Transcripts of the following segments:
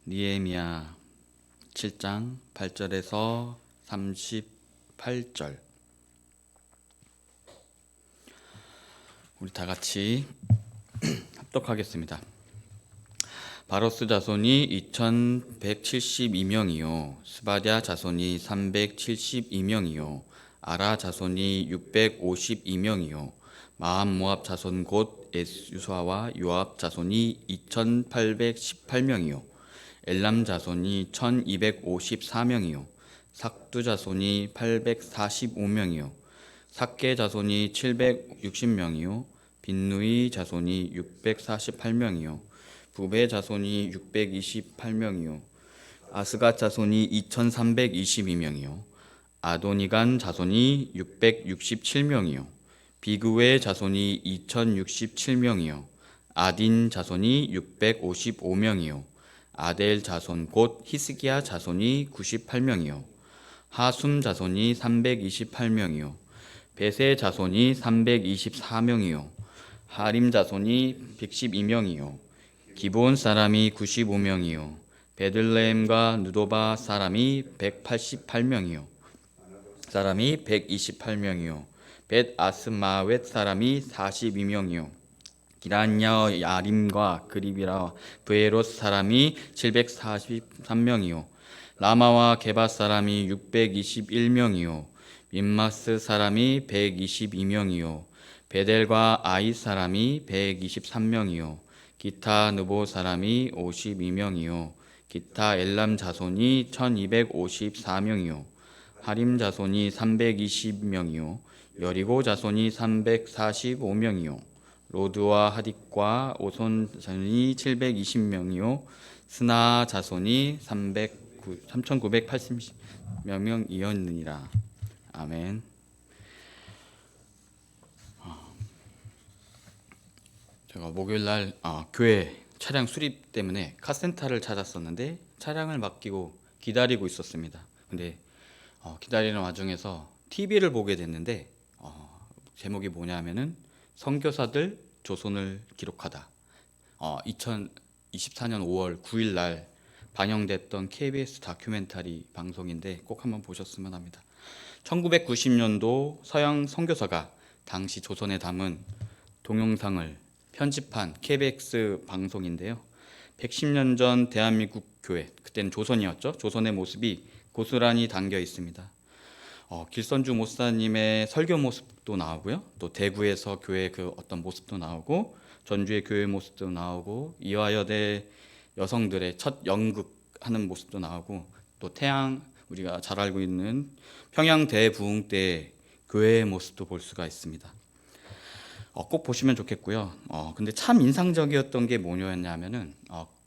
느헤미야 7장 8절에서 38절. 우리 다 같이 합독하겠습니다. 바로스 자손이 2172명이요 스바랴 자손이 372명이요 아라 자손이 652명이요 마함 모압 자손 곧 에스유사와 요압 자손이 2818명이요 엘람 자손이 1254명이요 삭두 자손이 845명이요 삭게 자손이 760명이요 빈누이 자손이 648명이요 부베 자손이 628명이요 아스갓 자손이 2322명이요 아도니간 자손이 667명이요 비그웨 자손이 2067명이요 아딘 자손이 655명이요 아델 자손 곧 히스기야 자손이 98명이요 하숨 자손이 328명이요 베세 자손이 324명이요 하림 자손이 112명이요 기브온 사람이 95명이요 베들레헴과 느도바 사람이 188명이요 사람이 128명이요 벳 아스마웻 사람이 42명이요 기란야 야림과 그립이라 브에롯 사람이 743명이요 라마와 게바 사람이 621명이요 민마스 사람이 122명이요 베델과 아이 사람이 123명이요 기타 느보 사람이 52명이요 기타 엘람 자손이 1254명이요 하림 자손이 320명이요 여리고 자손이 345명이요 로드와 하딕과 오손 자손이 720명이요 스나 자손이 3980명이었느니라. 아멘. 제가 목요일날 교회 차량 수립 때문에 카센터를 찾았었는데 차량을 맡기고 기다리고 있었습니다. 근데 기다리는 와중에서 TV를 보게 됐는데 제목이 뭐냐면은 선교사들 조선을 기록하다. 2024년 5월 9일 날 방영됐던 KBS 다큐멘터리 방송인데 꼭 한번 보셨으면 합니다. 1990년도 서양 선교사가 당시 조선에 담은 동영상을 편집한 KBS 방송인데요. 110년 전 대한민국 교회, 그때는 조선이었죠. 조선의 모습이 고스란히 담겨 있습니다. 길선주 목사님의 설교 모습도 나오고요. 또 대구에서 교회 그 어떤 모습도 나오고 전주의 교회 모습도 나오고 이화여대 여성들의 첫 연극하는 모습도 나오고 또 태양 우리가 잘 알고 있는 평양 대부흥 때 교회의 모습도 볼 수가 있습니다. 꼭 보시면 좋겠고요. 근데 참 인상적이었던 게 뭐냐면은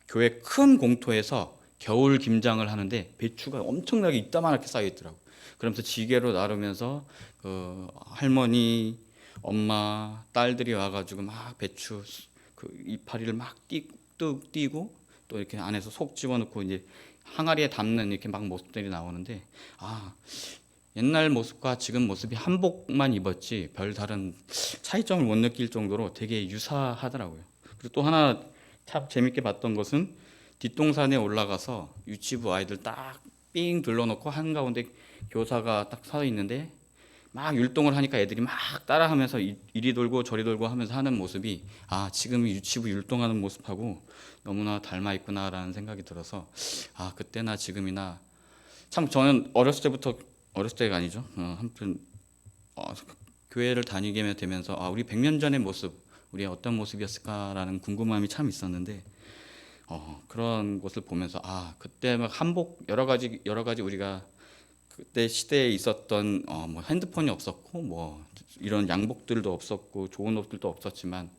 교회 큰 공터에서 겨울 김장을 하는데 배추가 엄청나게 이따만하게 쌓여 있더라고요. 그러면서 지게로 나르면서 할머니, 엄마, 딸들이 와가지고 막 배추 그 이파리를 막 띄고 또 이렇게 안에서 속 집어넣고 이제 항아리에 담는 이렇게 막 모습들이 나오는데 옛날 모습과 지금 모습이 한복만 입었지 별 다른 차이점을 못 느낄 정도로 되게 유사하더라고요. 그리고 또 하나 참 재밌게 봤던 것은 뒷동산에 올라가서 유치부 아이들 딱 삥 둘러놓고 한가운데 교사가 딱 서 있는데 막 율동을 하니까 애들이 막 따라하면서 이리 돌고 저리 돌고 하면서 하는 모습이 지금 유치부 율동하는 모습하고 너무나 닮아 있구나라는 생각이 들어서 그때나 지금이나 참 저는 어렸을 때가 아니죠. 한편 교회를 다니게 되면서 우리 100년 전의 모습, 우리 어떤 모습이었을까라는 궁금함이 참 있었는데 그런 것을 보면서 그때 막 한복 여러 가지 우리가 그때 시대에 있었던 뭐 핸드폰이 없었고 뭐 이런 양복들도 없었고 좋은 옷들도 없었지만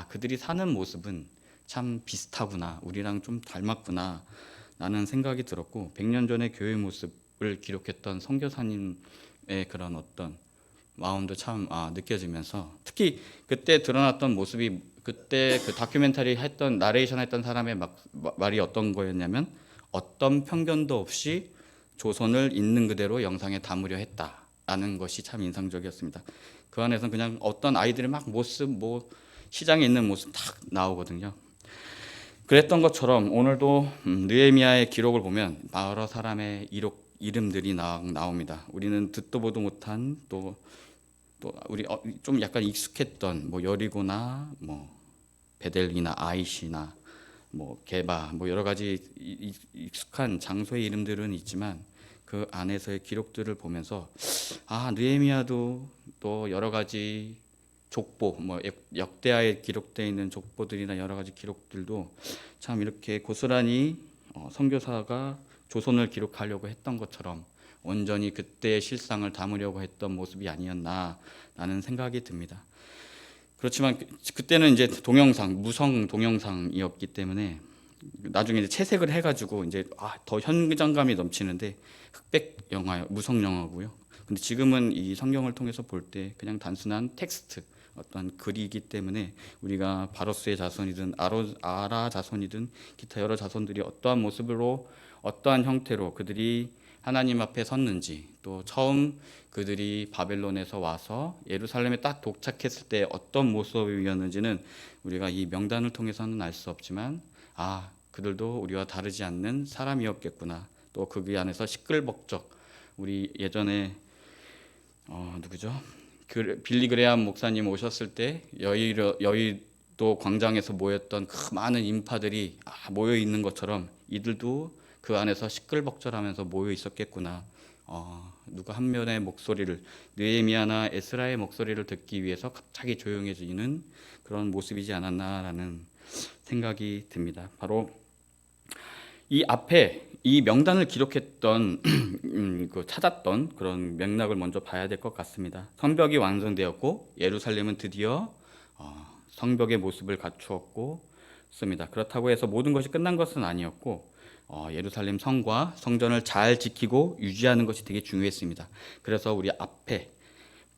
그들이 사는 모습은 참 비슷하구나, 우리랑 좀 닮았구나 라는 생각이 들었고 100년 전의 교회 모습을 기록했던 선교사님의 그런 어떤 마음도 참 느껴지면서 특히 그때 드러났던 모습이 그때 그 다큐멘터리 했던 나레이션 했던 사람의 말이 어떤 거였냐면 어떤 편견도 없이 조선을 있는 그대로 영상에 담으려 했다라는 것이 참 인상적이었습니다. 그 안에서는 그냥 어떤 아이들의 막 모습, 뭐 시장에 있는 모습 딱 나오거든요. 그랬던 것처럼 오늘도 느헤미야의 기록을 보면 여러 사람의 이름들이 나옵니다. 우리는 듣도 보도 못한 또 우리 좀 약간 익숙했던 뭐 여리고나 뭐 베델이나 아이시나 뭐 게바 뭐 여러 가지 익숙한 장소의 이름들은 있지만 그 안에서의 기록들을 보면서 느헤미야도 또 여러 가지 족보 뭐 역대하에 기록되어 있는 족보들이나 여러 가지 기록들도 참 이렇게 고스란히 선교사가 조선을 기록하려고 했던 것처럼 온전히 그때의 실상을 담으려고 했던 모습이 아니었나라는 생각이 듭니다. 그렇지만 그때는 이제 동영상, 무성 동영상이었기 때문에 나중에 이제 채색을 해가지고 이제 더 현장감이 넘치는데 흑백 영화, 무성 영화고요. 근데 지금은 이 성경을 통해서 볼 때 그냥 단순한 텍스트, 어떤 글이기 때문에 우리가 바로스의 자손이든 아라 자손이든 기타 여러 자손들이 어떠한 모습으로 어떠한 형태로 그들이 하나님 앞에 섰는지, 또 처음 그들이 바벨론에서 와서 예루살렘에 딱 도착했을 때 어떤 모습이었는지는 우리가 이 명단을 통해서는 알 수 없지만 그들도 우리와 다르지 않는 사람이었겠구나. 또 그 안에서 시끌벅적 우리 예전에 누구죠? 빌리 그레함 목사님 오셨을 때 여의도 광장에서 모였던 그 많은 인파들이 모여 있는 것처럼 이들도 그 안에서 시끌벅적하면서 모여 있었겠구나. 누가 한 면의 목소리를, 느헤미야나 에스라의 목소리를 듣기 위해서 갑자기 조용해지는 그런 모습이지 않았나라는 생각이 듭니다. 바로 이 앞에 이 명단을 기록했던 찾았던 그런 맥락을 먼저 봐야 될 것 같습니다. 성벽이 완성되었고 예루살렘은 드디어 성벽의 모습을 갖추었고 습니다. 그렇다고 해서 모든 것이 끝난 것은 아니었고 예루살렘 성과 성전을 잘 지키고 유지하는 것이 되게 중요했습니다. 그래서 우리 앞에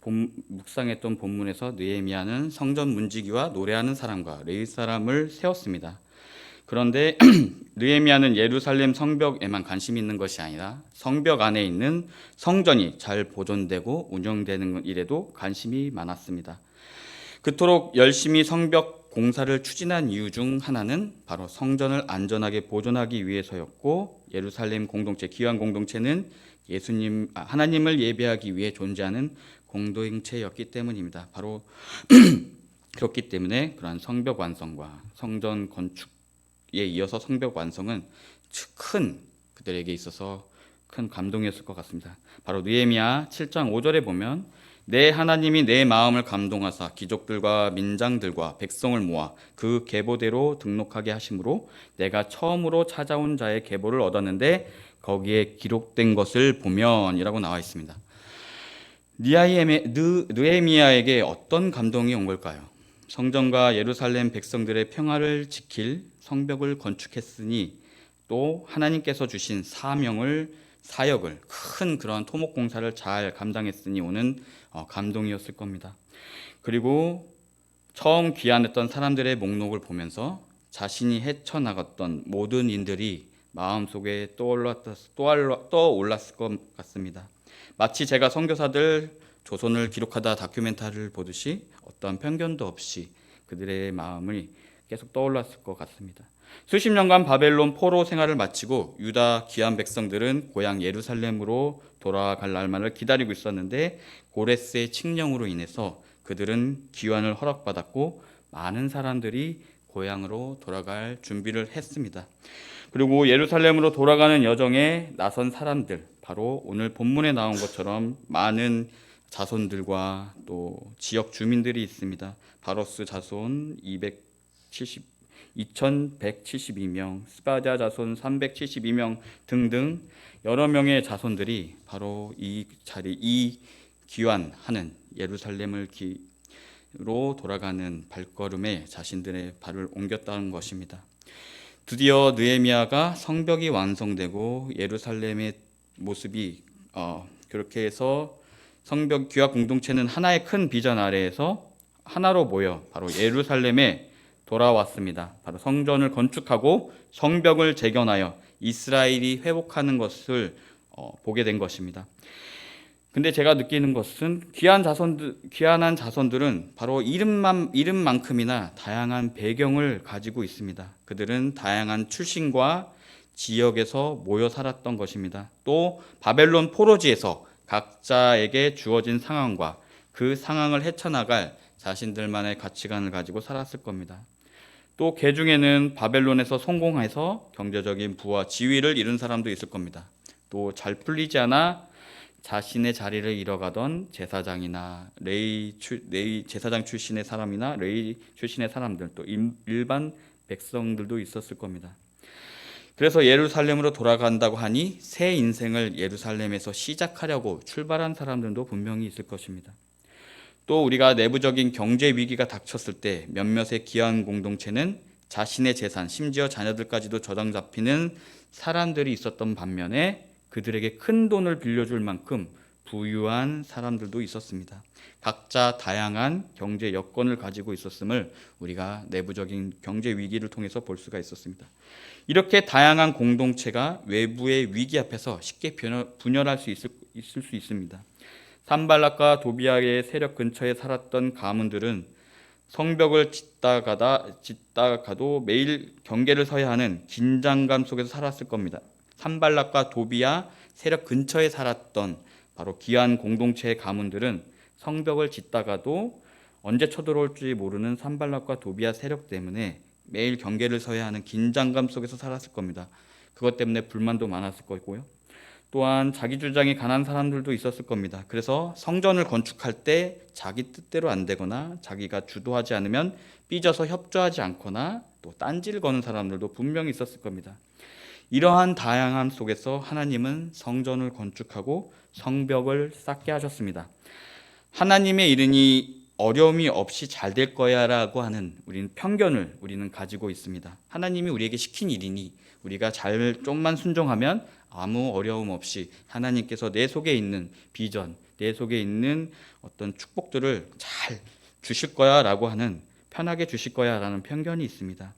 묵상했던 본문에서 느헤미야는 성전 문지기와 노래하는 사람과 레위 사람을 세웠습니다. 그런데 느헤미야는 예루살렘 성벽에만 관심이 있는 것이 아니라 성벽 안에 있는 성전이 잘 보존되고 운영되는 일에도 관심이 많았습니다. 그토록 열심히 성벽 공사를 추진한 이유 중 하나는 바로 성전을 안전하게 보존하기 위해서였고, 예루살렘 공동체, 귀환 공동체는 하나님을 예배하기 위해 존재하는 공동체였기 때문입니다. 바로 그렇기 때문에 그러한 성벽 완성과 성전 건축에 이어서 성벽 완성은 그들에게 있어서 큰 감동이었을 것 같습니다. 바로 느헤미야 7장 5절에 보면 내 하나님이 내 마음을 감동하사 귀족들과 민장들과 백성을 모아 그 계보대로 등록하게 하심으로 내가 처음으로 찾아온 자의 계보를 얻었는데 거기에 기록된 것을 보면 이라고 나와 있습니다. 느헤미야에게 어떤 감동이 온 걸까요? 성전과 예루살렘 백성들의 평화를 지킬 성벽을 건축했으니 또 하나님께서 주신 사역을 큰 그런 토목 공사를 잘 감당했으니 오는 감동이었을 겁니다. 그리고 처음 귀환했던 사람들의 목록을 보면서 자신이 헤쳐나갔던 모든 인들이 마음속에 떠올랐을 것 같습니다. 마치 제가 선교사들 조선을 기록하다 다큐멘터리를 보듯이 어떠한 편견도 없이 그들의 마음이 계속 떠올랐을 것 같습니다. 수십 년간 바벨론 포로 생활을 마치고 유다 귀한 백성들은 고향 예루살렘으로 돌아갈 날만을 기다리고 있었는데 고레스의 칙령으로 인해서 그들은 귀환을 허락받았고 많은 사람들이 고향으로 돌아갈 준비를 했습니다. 그리고 예루살렘으로 돌아가는 여정에 나선 사람들, 바로 오늘 본문에 나온 것처럼 많은 자손들과 또 지역 주민들이 있습니다. 바로스 자손 2172명, 스바랴 자손 372명 등등 여러 명의 자손들이 바로 이 귀환하는 예루살렘으로 돌아가는 발걸음에 자신들의 발을 옮겼다는 것입니다. 드디어 느헤미야가 성벽이 완성되고 예루살렘의 모습이 그렇게 해서 성벽 귀화 공동체는 하나의 큰 비전 아래에서 하나로 모여 바로 예루살렘에 돌아왔습니다. 바로 성전을 건축하고 성벽을 재건하여 이스라엘이 회복하는 것을 보게 된 것입니다. 근데 제가 느끼는 것은 귀한한 자손들은 바로 이름만큼이나 다양한 배경을 가지고 있습니다. 그들은 다양한 출신과 지역에서 모여 살았던 것입니다. 또 바벨론 포로지에서 각자에게 주어진 상황과 그 상황을 헤쳐나갈 자신들만의 가치관을 가지고 살았을 겁니다. 또 그 중에는 바벨론에서 성공해서 경제적인 부와 지위를 이룬 사람도 있을 겁니다. 또 잘 풀리지 않아 자신의 자리를 잃어가던 제사장이나 레위 제사장 출신의 사람이나 레위 출신의 사람들, 또 일반 백성들도 있었을 겁니다. 그래서 예루살렘으로 돌아간다고 하니 새 인생을 예루살렘에서 시작하려고 출발한 사람들도 분명히 있을 것입니다. 또 우리가 내부적인 경제 위기가 닥쳤을 때 몇몇의 귀한 공동체는 자신의 재산, 심지어 자녀들까지도 저당 잡히는 사람들이 있었던 반면에 그들에게 큰 돈을 빌려줄 만큼 부유한 사람들도 있었습니다. 각자 다양한 경제 여건을 가지고 있었음을 우리가 내부적인 경제 위기를 통해서 볼 수가 있었습니다. 이렇게 다양한 공동체가 외부의 위기 앞에서 쉽게 분열할 수 있을 수 있습니다. 산발락과 도비아의 세력 근처에 살았던 가문들은 성벽을 짓다가도 매일 경계를 서야 하는 긴장감 속에서 살았을 겁니다. 산발락과 도비아 세력 근처에 살았던 바로 귀한 공동체의 가문들은 성벽을 짓다가도 언제 쳐들어올지 모르는 산발락과 도비아 세력 때문에 매일 경계를 서야 하는 긴장감 속에서 살았을 겁니다. 그것 때문에 불만도 많았을 거고요. 또한 자기 주장이 강한 사람들도 있었을 겁니다. 그래서 성전을 건축할 때 자기 뜻대로 안 되거나 자기가 주도하지 않으면 삐져서 협조하지 않거나 또 딴지를 거는 사람들도 분명히 있었을 겁니다. 이러한 다양함 속에서 하나님은 성전을 건축하고 성벽을 쌓게 하셨습니다. 하나님의 일은 어려움이 없이 잘 될 거야라고 하는 우리는 편견을 우리는 가지고 있습니다. 하나님이 우리에게 시킨 일이니 우리가 좀만 순종하면 아무 어려움 없이 하나님께서 내 속에 있는 비전, 내 속에 있는 어떤 축복들을 잘 주실 거야라고 하는, 편하게 주실 거야라는 편견이 있습니다.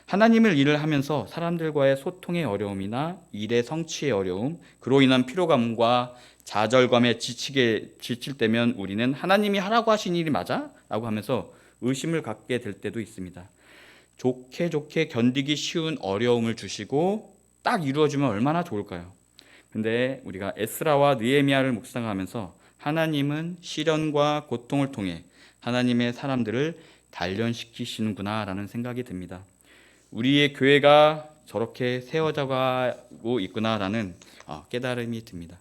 하나님을 일을 하면서 사람들과의 소통의 어려움이나 일의 성취의 어려움, 그로 인한 피로감과 좌절감에 지칠 때면 우리는 하나님이 하라고 하신 일이 맞아? 라고 하면서 의심을 갖게 될 때도 있습니다. 좋게 견디기 쉬운 어려움을 주시고 딱 이루어지면 얼마나 좋을까요? 근데 우리가 에스라와 느헤미야를 묵상하면서 하나님은 시련과 고통을 통해 하나님의 사람들을 단련시키시는구나라는 생각이 듭니다. 우리의 교회가 저렇게 세워져가고 있구나라는 깨달음이 듭니다.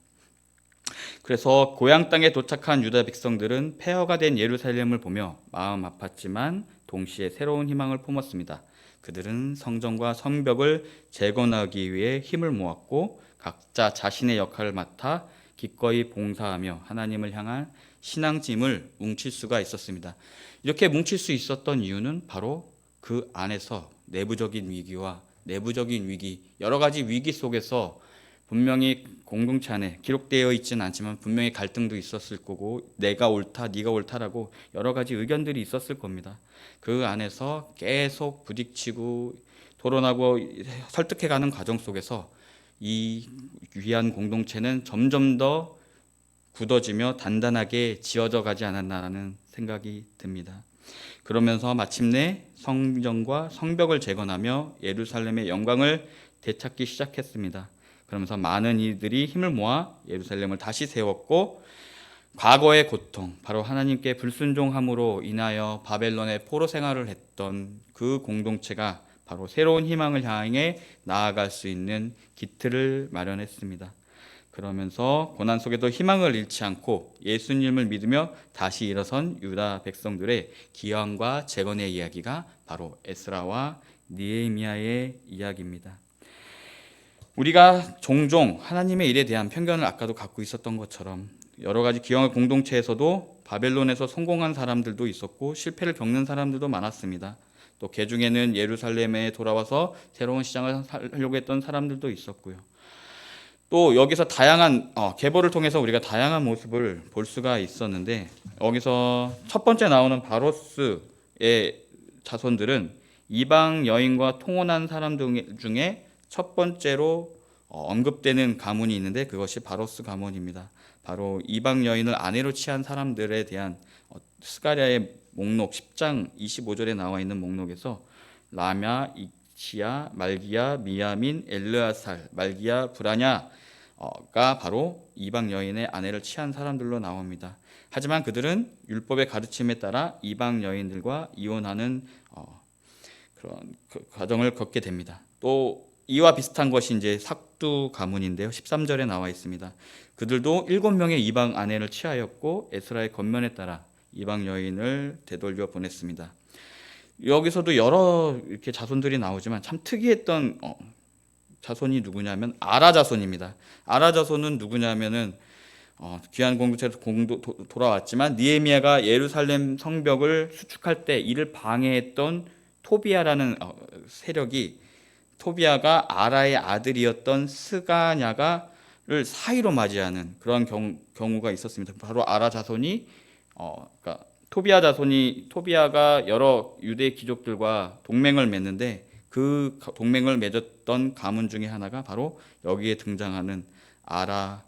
그래서 고향 땅에 도착한 유다 백성들은 폐허가 된 예루살렘을 보며 마음 아팠지만 동시에 새로운 희망을 품었습니다. 그들은 성전과 성벽을 재건하기 위해 힘을 모았고 각자 자신의 역할을 맡아 기꺼이 봉사하며 하나님을 향한 신앙짐을 뭉칠 수가 있었습니다. 이렇게 뭉칠 수 있었던 이유는 바로 그 안에서 내부적인 위기, 여러 가지 위기 속에서 분명히 공동체 안에 기록되어 있지는 않지만 분명히 갈등도 있었을 거고, 내가 옳다, 네가 옳다라고 여러 가지 의견들이 있었을 겁니다. 그 안에서 계속 부딪히고 토론하고 설득해가는 과정 속에서 이 귀한 공동체는 점점 더 굳어지며 단단하게 지어져 가지 않았나라는 생각이 듭니다. 그러면서 마침내 성전과 성벽을 재건하며 예루살렘의 영광을 되찾기 시작했습니다. 그러면서 많은 이들이 힘을 모아 예루살렘을 다시 세웠고, 과거의 고통, 바로 하나님께 불순종함으로 인하여 바벨론의 포로 생활을 했던 그 공동체가 바로 새로운 희망을 향해 나아갈 수 있는 기틀을 마련했습니다. 그러면서 고난 속에도 희망을 잃지 않고 예수님을 믿으며 다시 일어선 유다 백성들의 기원과 재건의 이야기가 바로 에스라와 느헤미야의 이야기입니다. 우리가 종종 하나님의 일에 대한 편견을 아까도 갖고 있었던 것처럼 여러 가지 기왕의 공동체에서도 바벨론에서 성공한 사람들도 있었고 실패를 겪는 사람들도 많았습니다. 또 그 중에는 예루살렘에 돌아와서 새로운 시장을 하려고 했던 사람들도 있었고요. 또 여기서 다양한 계보를 통해서 우리가 다양한 모습을 볼 수가 있었는데, 여기서 첫 번째 나오는 바로스의 자손들은 이방 여인과 통혼한 사람 중에 첫 번째로 언급되는 가문이 있는데 그것이 바로스 가문입니다. 바로 이방 여인을 아내로 취한 사람들에 대한 스가랴의 목록 10장 25절에 나와 있는 목록에서 라냐, 이치야, 말기야, 미야민, 엘르아살, 말기야, 브라냐가 바로 이방 여인의 아내를 취한 사람들로 나옵니다. 하지만 그들은 율법의 가르침에 따라 이방 여인들과 이혼하는 그런 과정을 겪게 됩니다. 또 이와 비슷한 것이 이제 삭두 가문인데요. 13절에 나와 있습니다. 그들도 7명의 이방 아내를 취하였고 에스라의 권면에 따라 이방 여인을 되돌려 보냈습니다. 여기서도 여러 이렇게 자손들이 나오지만 참 특이했던 자손이 누구냐면 아라 자손입니다. 아라 자손은 누구냐면은 귀한 공동체에서 돌아왔지만 느헤미야가 예루살렘 성벽을 수축할 때 이를 방해했던 토비아라는 세력이, 토비아가 아라의 아들이었던 스가냐가를 사이로 맞이하는 그런 경우가 있었습니다. 바로 아라 자손이 그러니까 토비아가 여러 유대 귀족들과 동맹을 맺는데 그 동맹을 맺었던 가문 중에 하나가 바로 여기에 등장하는 아라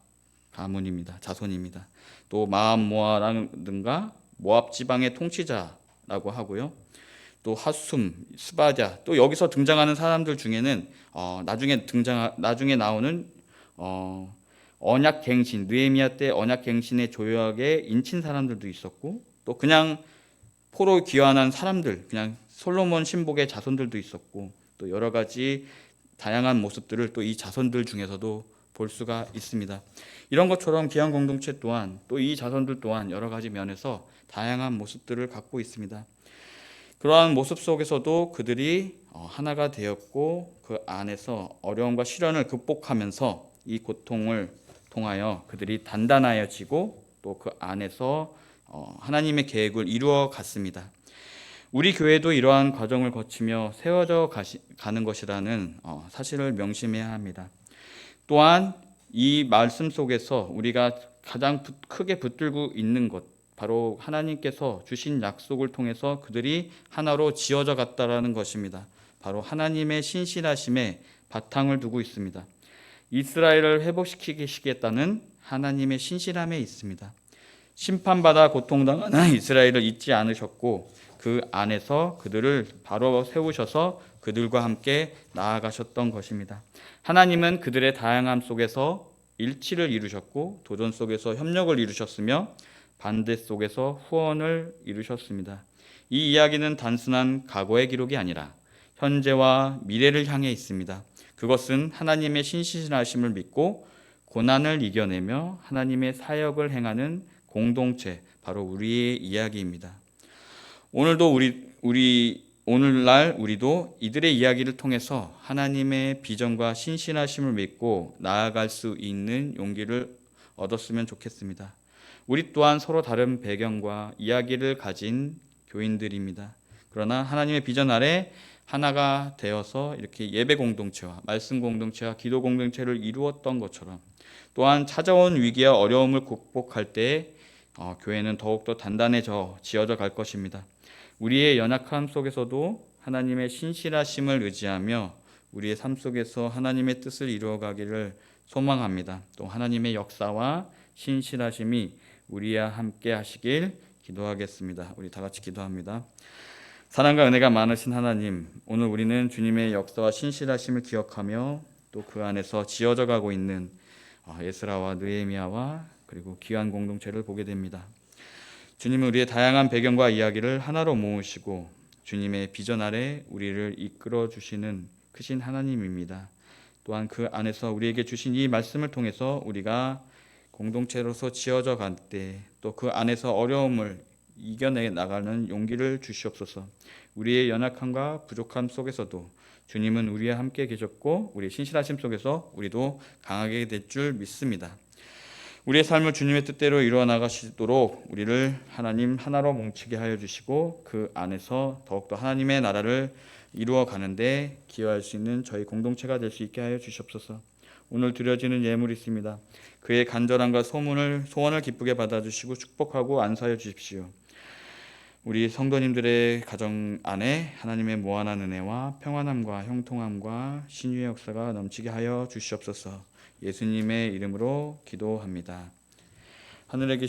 가문입니다. 자손입니다. 또 마암모아라든가 모압 지방의 통치자라고 하고요. 또 하숨, 스바랴, 또 여기서 등장하는 사람들 중에는 나중에 나오는 언약갱신, 느헤미야 때 언약갱신의 조약에 인친 사람들도 있었고, 또 그냥 포로 귀환한 사람들, 그냥 솔로몬 신복의 자손들도 있었고, 또 여러 가지 다양한 모습들을 또 이 자손들 중에서도 볼 수가 있습니다. 이런 것처럼 귀한 공동체 또한 또 이 자손들 또한 여러 가지 면에서 다양한 모습들을 갖고 있습니다. 그러한 모습 속에서도 그들이 하나가 되었고 그 안에서 어려움과 시련을 극복하면서 이 고통을 통하여 그들이 단단하여지고 또 그 안에서 하나님의 계획을 이루어 갔습니다. 우리 교회도 이러한 과정을 거치며 세워져 가는 것이라는 사실을 명심해야 합니다. 또한 이 말씀 속에서 우리가 가장 크게 붙들고 있는 것, 바로 하나님께서 주신 약속을 통해서 그들이 하나로 지어져 갔다라는 것입니다. 바로 하나님의 신실하심에 바탕을 두고 있습니다. 이스라엘을 회복시키시겠다는 하나님의 신실함에 있습니다. 심판받아 고통당하는 이스라엘을 잊지 않으셨고 그 안에서 그들을 바로 세우셔서 그들과 함께 나아가셨던 것입니다. 하나님은 그들의 다양함 속에서 일치를 이루셨고 도전 속에서 협력을 이루셨으며 반대 속에서 후원을 이루셨습니다. 이 이야기는 단순한 과거의 기록이 아니라 현재와 미래를 향해 있습니다. 그것은 하나님의 신실하심을 믿고 고난을 이겨내며 하나님의 사역을 행하는 공동체, 바로 우리의 이야기입니다. 오늘날 우리도 이들의 이야기를 통해서 하나님의 비전과 신실하심을 믿고 나아갈 수 있는 용기를 얻었으면 좋겠습니다. 우리 또한 서로 다른 배경과 이야기를 가진 교인들입니다. 그러나 하나님의 비전 아래 하나가 되어서 이렇게 예배 공동체와 말씀 공동체와 기도 공동체를 이루었던 것처럼 또한 찾아온 위기와 어려움을 극복할 때 교회는 더욱더 단단해져 지어져 갈 것입니다. 우리의 연약함 속에서도 하나님의 신실하심을 의지하며 우리의 삶 속에서 하나님의 뜻을 이루어가기를 소망합니다. 또 하나님의 역사와 신실하심이 우리와 함께 하시길 기도하겠습니다. 우리 다 같이 기도합니다. 사랑과 은혜가 많으신 하나님, 오늘 우리는 주님의 역사와 신실하심을 기억하며 또 그 안에서 지어져 가고 있는 에스라와 느헤미야와 그리고 귀한 공동체를 보게 됩니다. 주님은 우리의 다양한 배경과 이야기를 하나로 모으시고 주님의 비전 아래 우리를 이끌어 주시는 크신 하나님입니다. 또한 그 안에서 우리에게 주신 이 말씀을 통해서 우리가 공동체로서 지어져 갈 때 또 그 안에서 어려움을 이겨내 나가는 용기를 주시옵소서. 우리의 연약함과 부족함 속에서도 주님은 우리와 함께 계셨고 우리의 신실하심 속에서 우리도 강하게 될 줄 믿습니다. 우리의 삶을 주님의 뜻대로 이루어 나가시도록 우리를 하나님 하나로 뭉치게 하여 주시고 그 안에서 더욱더 하나님의 나라를 이루어 가는데 기여할 수 있는 저희 공동체가 될 수 있게 하여 주시옵소서. 오늘 드려지는 예물이 있습니다. 그의 간절함과 소원을 기쁘게 받아주시고 축복하고 안수하여 주십시오. 우리 성도님들의 가정 안에 하나님의 무한한 은혜와 평안함과 형통함과 신유의 역사가 넘치게 하여 주시옵소서. 예수님의 이름으로 기도합니다. 하늘에 계신